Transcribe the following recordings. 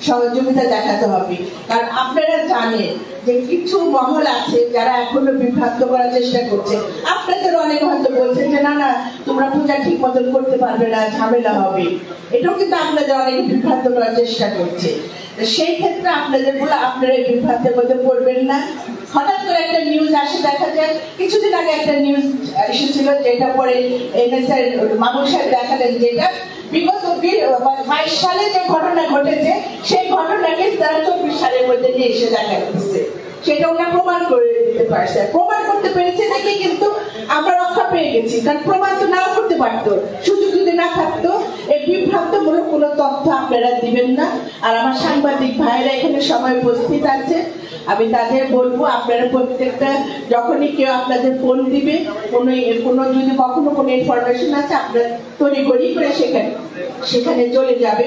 সহযোগিতা দেখাতে হবে। কারণ আপনারা জানেন যে কিছু মহল আছে যারা এখনো বিভ্রান্ত করার চেষ্টা করছে। আপনাদের অনেকে হয়তো বলছেন যে না না তোমরা পূজা ঠিক মতন করতে পারবে না, ঝামেলা হবে। এটাও কিন্তু আপনাদের অনেকে বিভ্রান্ত করার চেষ্টা করছে। সেই ক্ষেত্রে আপনাদের বলে আপনারা এই বিভ্রান্তের মধ্যে পড়বেন না। হঠাৎ করে একটা নিউজ আসে, দেখা যায় কিছুদিন আগে একটা নিউজ এসেছিল যেটা পরে এনএসআই মামুন সাহেব দেখালেন, যেটা বিগত 22 সালে যে ঘটনা ঘটেছে সেই ঘটনাকে তারা 24 সালের মধ্যে নিয়ে এসে দেখা দিচ্ছে। সেটা ওরা প্রমাণ করে দিতে পারছে, প্রমাণ করতে পেরেছে দেখে কিন্তু আমরা রক্ষা পেয়ে গেছি। কারণ প্রমাণ তো নাও করতে পারতো, সুযোগ যদি না থাকতো। এই বিভ্রান্তমূলক কোনো তথ্য আপনারা দিবেন না। আর আমার সাংবাদিক ভাইরা এখানে সবাই উপস্থিত আছে, আমি তাদের বলবো আপনারা প্রত্যেকটা যখনই কেউ আপনাদের ফোন দিবে, কোনো যদি কখনো কোনো ইনফরমেশন আছে আপনারা তড়িঘড়ি করে সেখানে চলে যাবে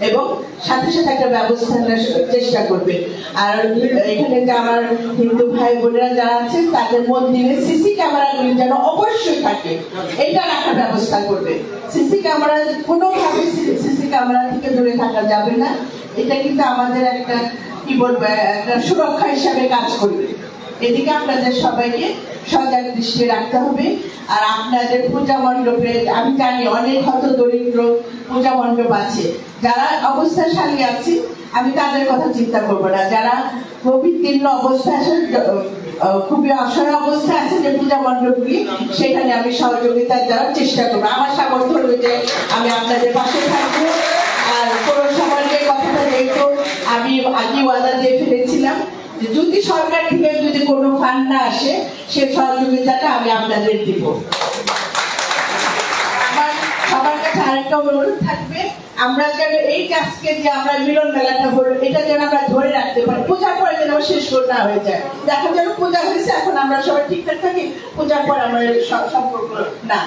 এবং সাথে সাথে একটা ব্যবস্থা নেওয়ার চেষ্টা করবে। আর এখানে যে আমার হিন্দু ভাই বোনেরা যারা আছে তাদের মন্দিরে সিসি ক্যামেরাগুলি যেন অবশ্যই থাকে, এটা রাখার ব্যবস্থা করবে। সিসি ক্যামেরা কোনোভাবে সিসি ক্যামেরা থেকে দূরে থাকা যাবে না। এটা কিন্তু আমাদের একটা কি বলবো একটা সুরক্ষা হিসাবে কাজ করবে। এদিকে আপনাদের সবাইকে সজাগ দৃষ্টি রাখতে হবে। আর আপনাদের পূজা মণ্ডপে আমি জানি অনেক হত দরিদ্র পূজা মণ্ডপ আছে, যারা অবস্থাশালী আছে আমি তাদের কথা চিন্তা করবো না। যারা প্রবীণ অবস্থায় আছে, খুবই অসহায় অবস্থায় আছে যে পূজা মণ্ডপগুলি, সেখানে আমি সহযোগিতা দেওয়ার চেষ্টা করবো। আমার সামর্থ্য অনুযায়ী আমি আপনাদের পাশে থাকবো। আর পৌরসভার যে কথাটা যেহেতু আমি আগে ওয়াদা দিয়ে ফেলেছিলাম, যদি সরকার থেকে যদি কোনো ফান্ড না আসে সে সহযোগিতাটা আমি আপনাদের দিব। আমার সবার কাছে আরেকটা অনুরোধ থাকবে, আমরা যেন এই কাজকে যে আমরা মিলন মেলাটা হলো এটা যেন আমরা ধরে রাখতে পারি, পূজার পরে যেন শেষ না হয়ে যায়। দেখা যেন পূজা হয়েছে এখন আমরা সবাই ঠিকঠাক থাকি, পূজার পর আমাদের সম্পর্ক না।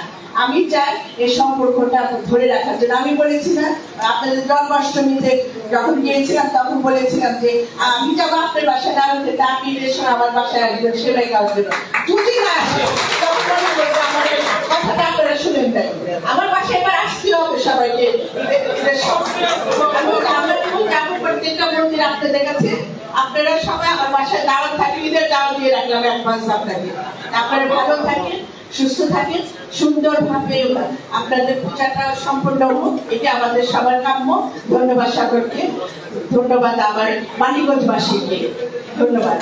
আমি চাই এই সম্পর্কটা ধরে রাখার জন্য। আমি বলেছি না আপনাদের জন্মাষ্টমীতে যখন গিয়েছিলাম তখন বলেছিলাম যে আমি যাবো আপনার বাসায় না হতে, আপনি আমার বাসায় আসবেন সেটাই কাজ জন্য। যদি না আসে তখন মনে করবো আমার কথাটা আপনারা শুনেন নাই, আমার বাসায় এবার আসতে হবে সবাইকে। প্রত্যেকটা মন্দির আপনাদের কাছে আপনারা সবাই আমার বাসায় দাওয়াত থাকে, ঈদের দাওয়াত দিয়ে রাখলাম অ্যাডভান্স আপনাকে। আপনারা ভালো থাকেন, সুস্থ থাকেন, সুন্দরভাবে আপনাদের পূজাটা সম্পন্ন হোক, এটা আমাদের সবার কাম্য। ধন্যবাদ সাগরকে, ধন্যবাদ আমার মানিকগঞ্জবাসীকে, ধন্যবাদ।